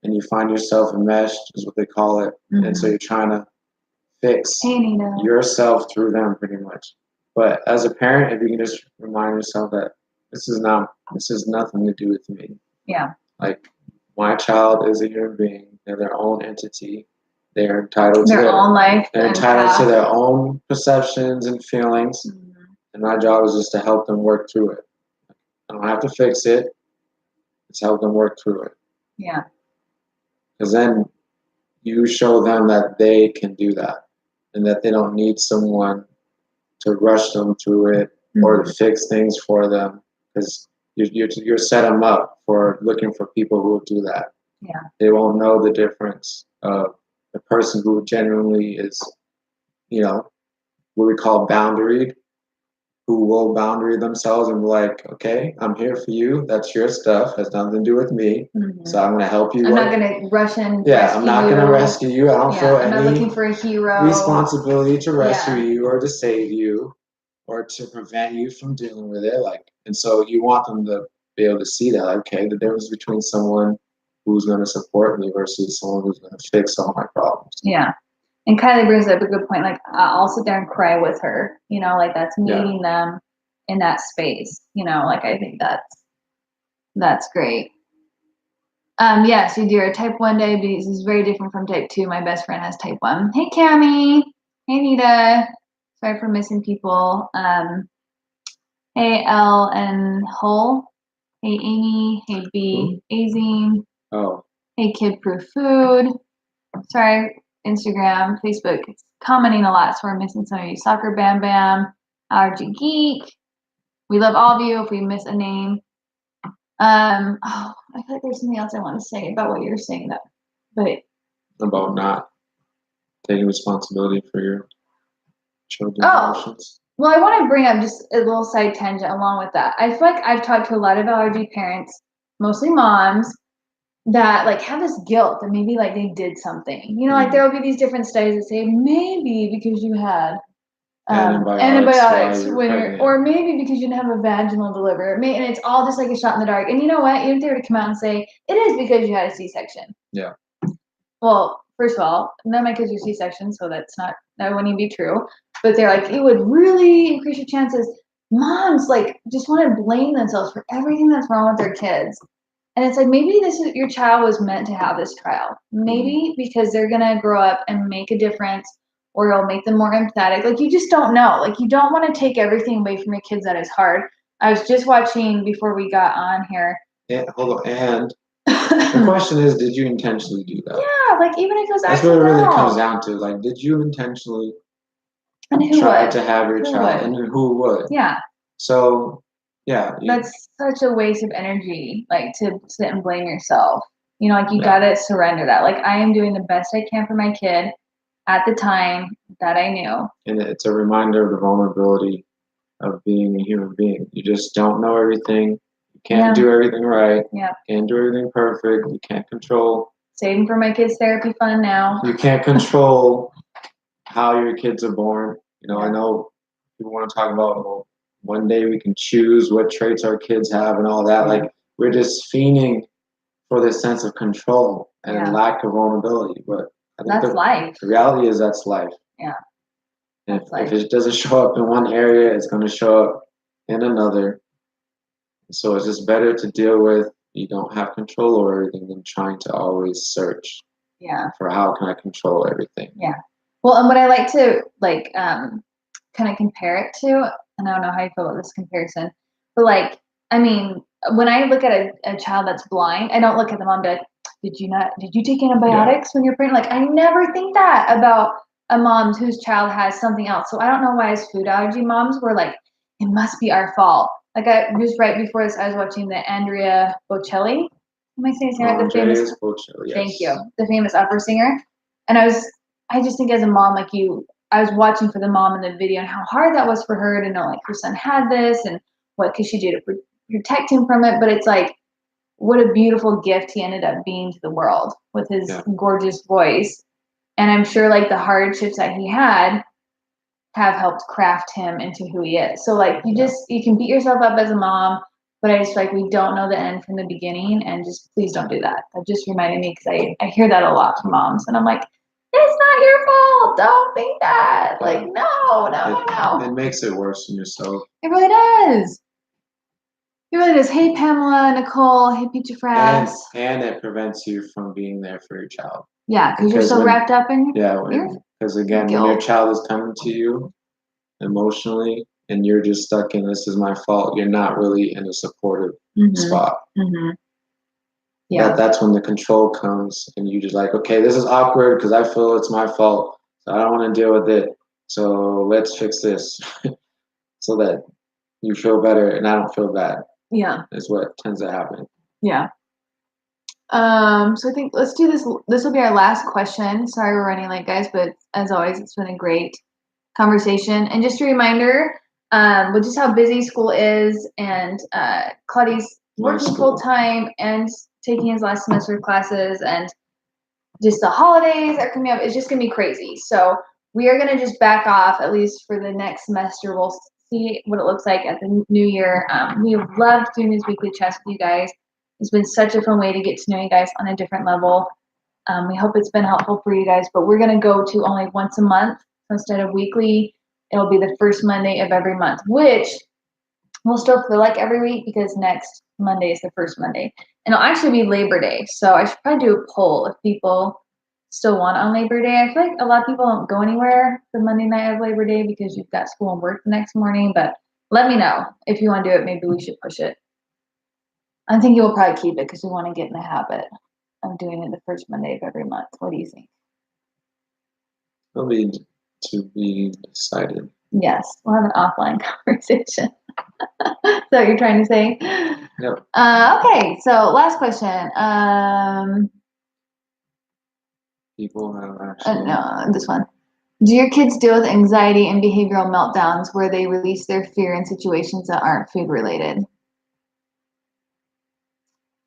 and you find yourself enmeshed is what they call it. And so you're trying to fix yourself through them pretty much. But as a parent, if you can just remind yourself that this is nothing to do with me. Yeah. My child is a human being. They're their own entity. They're entitled to their own life. They're entitled to their own perceptions and feelings. And my job is just to help them work through it. I don't have to fix it. It's help them work through it. Yeah. Because then you show them that they can do that and that they don't need someone to rush them through it or to fix things for them, because you're set them up for looking for people who will do that. Yeah. They won't know the difference of the person who genuinely is, what we call boundaried, who will boundary themselves and be like, okay, I'm here for you. That's your stuff. Has nothing to do with me. So I'm going to help you. I'm not going to rush in. Yeah, I'm not going to rescue you. I don't feel I'm not any looking for a hero. responsibility to rescue you or to save you or to prevent you from dealing with it. And so you want them to be able to see that, okay, the difference between someone who's going to support me versus someone who's going to fix all my problems. Yeah. And Kylie brings up a good point. Like, I'll sit there and cry with her, like that's meeting them in that space, like I think that's great. Yes, you do. Our type 1 diabetes is very different from type 2. My best friend has type 1. Hey, Cammie. Hey, Nita. Sorry for missing people. Hey, L and Hull. Hey, Amy. Hey, B. Azine. Oh. Hey, Kid Proof Food. Sorry, Instagram, Facebook. It's commenting a lot, so we're missing some of you. Soccer Bam Bam. Allergy Geek. We love all of you if we miss a name. I feel like there's something else I want to say about what you're saying, but about not taking responsibility for your children's emotions. Well, I want to bring up just a little side tangent along with that. I feel like I've talked to a lot of allergy parents, mostly moms, that like have this guilt that maybe like they did something. Like there will be these different studies that say maybe because you had antibiotics when or maybe because you didn't have a vaginal delivery, and it's all just like a shot in the dark. And you know what? Even if they were to come out and say it is because you had a C-section. Yeah. Well, first of all, none of my kids are C-sections, so that wouldn't even be true. But they're like, it would really increase your chances. Moms like just want to blame themselves for everything that's wrong with their kids. And it's like, maybe your child was meant to have this trial. Maybe because they're going to grow up and make a difference, or it'll make them more empathetic. Like, you just don't know. Like, you don't want to take everything away from your kids that is hard. I was just watching before we got on here. Hold on. And the question is, did you intentionally do that? Yeah, like even if it was that's what it really comes down to. Like, did you intentionally try to have your child, and who would? Yeah. So, yeah. That's such a waste of energy, like to sit and blame yourself. Like you gotta surrender that. Like, I am doing the best I can for my kid at the time that I knew. And it's a reminder of the vulnerability of being a human being. You just don't know everything. You can't do everything right. Yeah. Can't do everything perfect. You can't control. Saving for my kids' therapy fund now. You can't control how your kids are born. I know people want to talk about, well, one day we can choose what traits our kids have and all that. Like, we're just fiending for this sense of control and lack of vulnerability. But I think that's life. The reality is that's life. Yeah. And if it doesn't show up in one area, it's going to show up in another. So it's just better to deal with, you don't have control over everything, than trying to always search for how can I control everything. Yeah. Well, and what I like to kind of compare it to, and I don't know how you feel about this comparison, but like, I mean, when I look at a child that's blind, I don't look at the mom and be like, did you take antibiotics when you're pregnant? Like, I never think that about a mom whose child has something else. So I don't know why as food allergy moms we're like, it must be our fault. Like, I just right before this, I was watching the Andrea Bocelli. Am I saying right? The famous Bocelli, yes. Thank you. The famous opera singer. And I just think as a mom, like I was watching for the mom in the video and how hard that was for her to know like her son had this and what could she do to protect him from it. But it's like, what a beautiful gift he ended up being to the world with his gorgeous voice. And I'm sure like the hardships that he had have helped craft him into who he is. So like you can beat yourself up as a mom, but I just feel like we don't know the end from the beginning, and just please don't do that. That just reminded me because I hear that a lot from moms, and I'm like, it's not your fault. Don't think that. Like, no. It makes it worse than yourself. It really does. It really does. Hey, Pamela, Nicole. Hey, Pizza Frass. And it prevents you from being there for your child. Yeah, because you're so wrapped up in because again, when your child is coming to you emotionally and you're just stuck in this is my fault, you're not really in a supportive spot. Mm-hmm. Yeah, that's when the control comes, and you just like, okay, this is awkward because I feel it's my fault, so I don't want to deal with it. So let's fix this, so that you feel better and I don't feel bad. Yeah, is what tends to happen. Yeah. So I think let's do this. This will be our last question. Sorry we're running late, guys, but as always, it's been a great conversation. And just a reminder, with just how busy school is, and Claudie's working full time and taking his last semester of classes, and just the holidays are coming up. It's just gonna be crazy. So we are gonna just back off at least for the next semester. We'll see what it looks like at the new year. We have loved doing these weekly chats with you guys. It's been such a fun way to get to know you guys on a different level. We hope it's been helpful for you guys, but we're gonna go to only once a month. So instead of weekly, it'll be the first Monday of every month, which will still feel like every week because next Monday is the first Monday. And it'll actually be Labor Day. So I should probably do a poll if people still want on Labor Day. I feel like a lot of people don't go anywhere the Monday night of Labor Day because you've got school and work the next morning, but let me know if you want to do it. Maybe we should push it. I think you'll probably keep it because we want to get in the habit of doing it the first Monday of every month. What do you think? It'll be to be decided. Yes, we'll have an offline conversation. Is that what you're trying to say? Yep. Okay, so last question. People have actually. No, this one. Do your kids deal with anxiety and behavioral meltdowns where they release their fear in situations that aren't food related?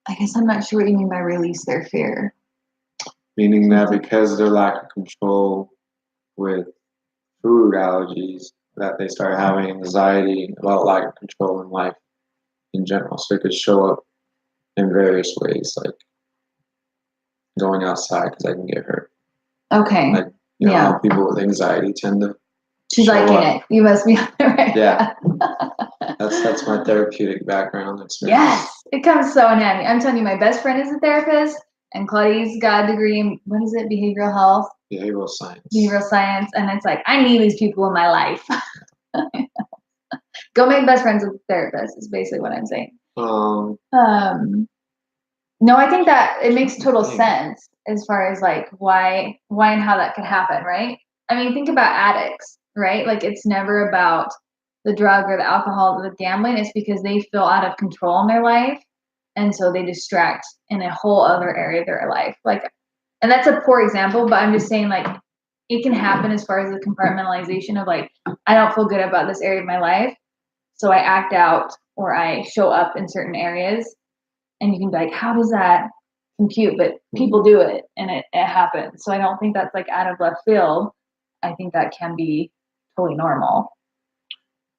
I guess I'm not sure what you mean by release their fear. Meaning that because of their lack of control with food allergies, that they start having anxiety about lack of control in life in general. So it could show up in various ways, like going outside because I can get hurt. Okay. Like, you know, how people with anxiety tend to. She's liking it. You must be on the right. Yeah. That's my therapeutic background. Yes, it comes so in handy. I'm telling you, my best friend is a therapist, and Claudie's got a degree in, what is it, behavioral health? Behavioral science. Behavioral science, and it's like, I need these people in my life. Go make best friends with a therapist is basically what I'm saying. No, I think that it makes total sense as far as like why and how that could happen, right? I mean, think about addicts, right? Like it's never about the drug or the alcohol or the gambling. It's because they feel out of control in their life, and so they distract in a whole other area of their life. Like, and that's a poor example, but I'm just saying like it can happen as far as the compartmentalization of like I don't feel good about this area of my life, so I act out or I show up in certain areas. And you can be like, how does that compute? But people do it and it happens. So I don't think that's like out of left field. I think that can be totally normal.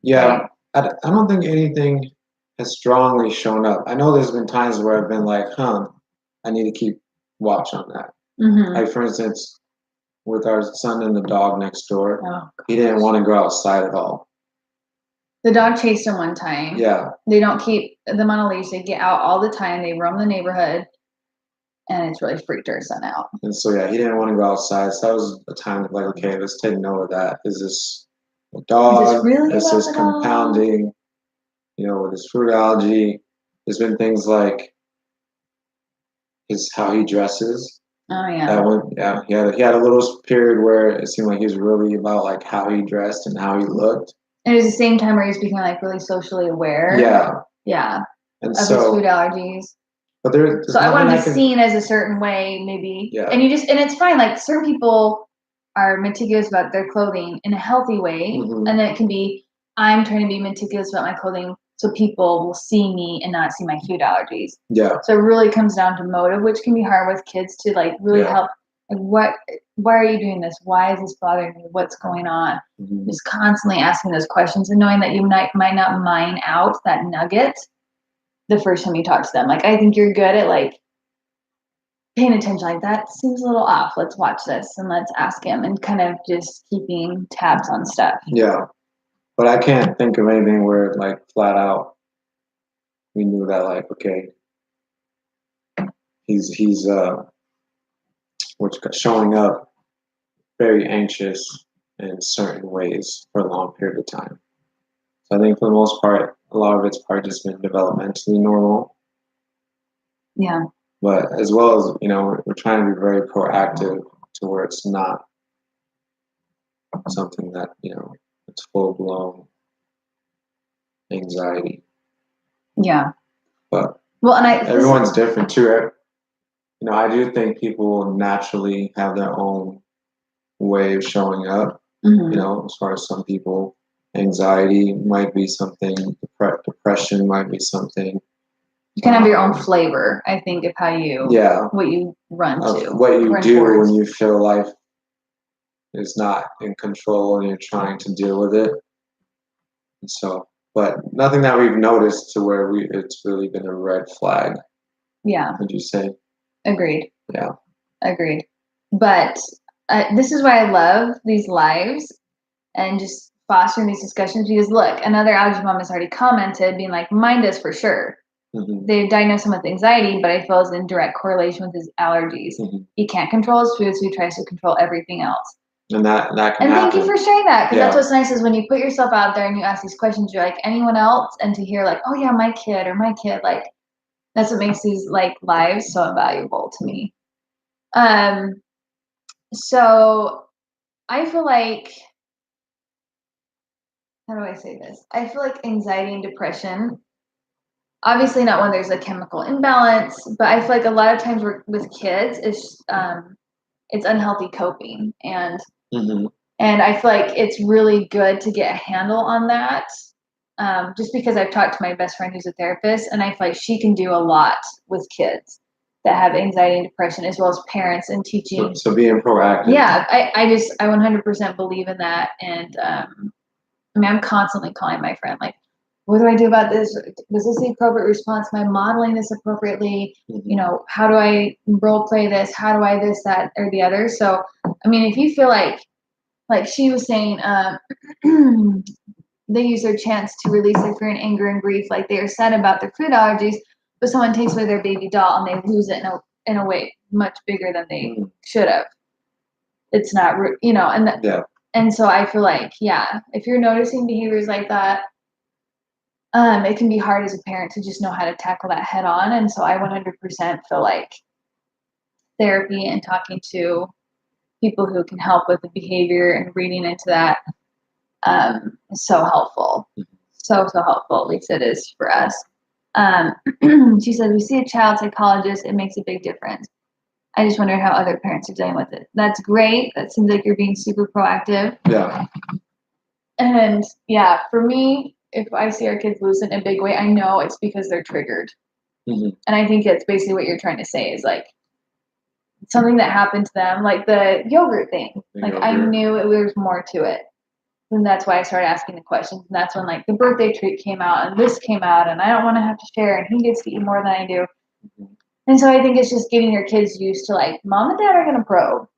Yeah, right? I don't think anything has strongly shown up. I know there's been times where I've been like, I need to keep watch on that. Mm-hmm. Like, for instance, with our son and the dog next door, he didn't want to go outside at all. The dog chased him one time. Yeah. They don't keep them on a leash. They get out all the time. They roam the neighborhood. And it's really freaked our son out. And so, yeah, he didn't want to go outside. So that was a time of like, okay, let's take note of that. Is this a dog? Is this compounding? You know, with his fruit allergy. There's been things like how he dresses. Oh yeah. That one, yeah. He had a little period where it seemed like he was really about like how he dressed and how he looked. And it was the same time where he was becoming like really socially aware. Yeah. Yeah. And of his food allergies. But there's so I want to be seen as a certain way, maybe. Yeah. And it's fine. Like certain people are meticulous about their clothing in a healthy way, and then it can be I'm trying to be meticulous about my clothing so people will see me and not see my food allergies. Yeah. So it really comes down to motive, which can be hard with kids to like really help. Like, why are you doing this? Why is this bothering me? What's going on? Just constantly asking those questions and knowing that you might not mine out that nugget the first time you talk to them. Like, I think you're good at like paying attention. Like, that seems a little off. Let's watch this and let's ask him, and kind of just keeping tabs on stuff. Yeah. But I can't think of anything where like flat out we knew that like, okay, he's showing up very anxious in certain ways for a long period of time. So I think for the most part, a lot of it's probably just been developmentally normal. Yeah. But as well as, you know, we're trying to be very proactive to where it's not something that, you know, it's full-blown anxiety. Yeah. But well, and everyone's different too. you know, I do think people naturally have their own way of showing up. You know, as far as some people, anxiety might be something, depression might be something. You can have your own flavor, I think, of how you, what you run to. What you do when you feel life is not in control and you're trying to deal with it. And so, but nothing that we've noticed to where it's really been a red flag. Yeah. Would you say? Agreed. Yeah. Agreed. But this is why I love these lives and just fostering these discussions, because look, another allergy mom has already commented being like, mine does for sure. They diagnosed him with anxiety, but I feel it's in direct correlation with his allergies. He can't control his food, so he tries to control everything else. And that can happen. Thank you for sharing that, because that's what's nice is when you put yourself out there and you ask these questions, you're like, anyone else? And to hear like, oh yeah, my kid, like that's what makes these like lives so invaluable to me. So I feel like, how do I say this? I feel like anxiety and depression, obviously not when there's a chemical imbalance, but I feel like a lot of times with kids, it's unhealthy coping. And I feel like it's really good to get a handle on that. Just because I've talked to my best friend who's a therapist, and I feel like she can do a lot with kids that have anxiety and depression, as well as parents, and teaching. So being proactive. Yeah, I 100% believe in that. And I mean, I'm constantly calling my friend, like, what do I do about this? Was this the appropriate response? Am I modeling this appropriately? You know, how do I role play this? How do I this, that, or the other? So, I mean, if you feel like she was saying, they use their chance to release their fear and anger and grief, like they are sad about their food allergies, but someone takes away their baby doll and they lose it in a way much bigger than they should have. It's not, you know, and so I feel like, yeah, if you're noticing behaviors like that, it can be hard as a parent to just know how to tackle that head on. And so I 100% feel like therapy and talking to people who can help with the behavior and reading into that is so helpful. So helpful, at least it is for us. She said, we see a child psychologist, it makes a big difference. I just wondered how other parents are dealing with it. That's great. That seems like you're being super proactive. Yeah. And yeah, for me, if I see our kids lose it in a big way, I know it's because they're triggered. And I think it's basically what you're trying to say is like something that happened to them, like the yogurt thing. I knew there was more to it. And that's why I started asking the questions. And that's when like the birthday treat came out and this came out and I don't want to have to share and he gets to eat more than I do. And so I think it's just getting your kids used to like mom and dad are going to probe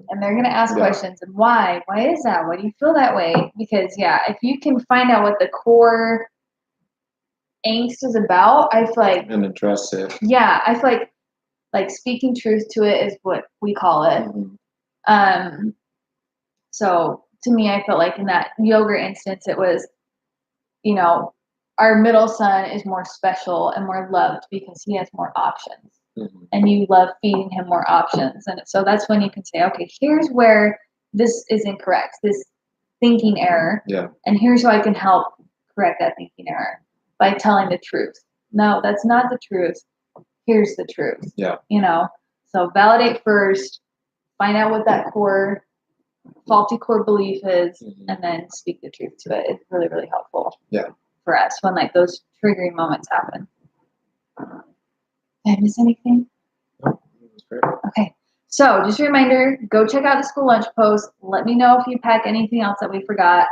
and they're going to ask questions and why is that? Why do you feel that way? Because yeah, if you can find out what the core angst is about, I feel like, and address it. Yeah, I feel like speaking truth to it is what we call it. So to me, I felt like in that yogurt instance, it was, you know, our middle son is more special and more loved because he has more options. And you love feeding him more options. And so that's when you can say, okay, here's where this is incorrect, this thinking error. Yeah. And here's how I can help correct that thinking error by telling the truth. No, that's not the truth. Here's the truth. Yeah. You know, so validate first, find out what that faulty core belief is, and then speak the truth to it. It's really, really helpful. Yeah. For us when like those triggering moments happen. Did I miss anything? No, that's great. Okay. So just a reminder, go check out the school lunch post. Let me know if you pack anything else that we forgot.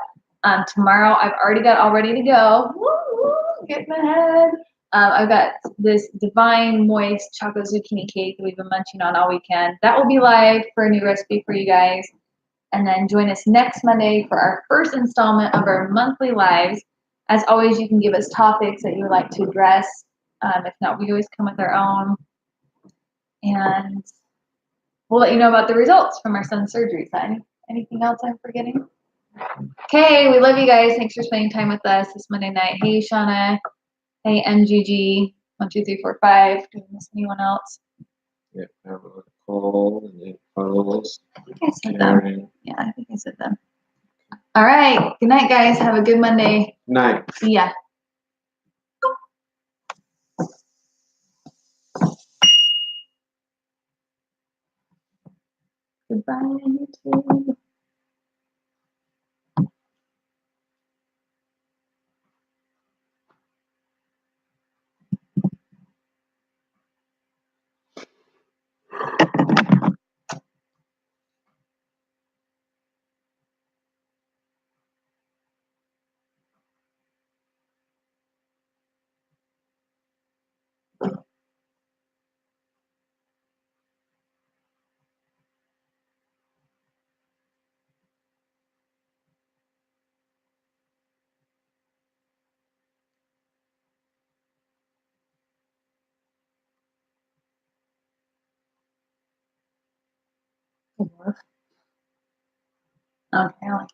Tomorrow I've already got all ready to go. Woo, getting ahead. I've got this divine moist chocolate zucchini cake that we've been munching on all weekend. That will be live for a new recipe for you guys. And then join us next Monday for our first installment of our monthly lives. As always, you can give us topics that you would like to address. If not, we always come with our own. And we'll let you know about the results from our son's surgery. Is that anything else I'm forgetting? Okay, we love you guys. Thanks for spending time with us this Monday night. Hey, Shauna. Hey, MGG. 1, 2, 3, 4, 5. Do we miss anyone else? Yeah, Nicole and then Carlos. I think I said them. Yeah, I think I said them. All right. Good night, guys. Have a good Monday. Night. See ya. Goodbye, YouTube. Okay, I like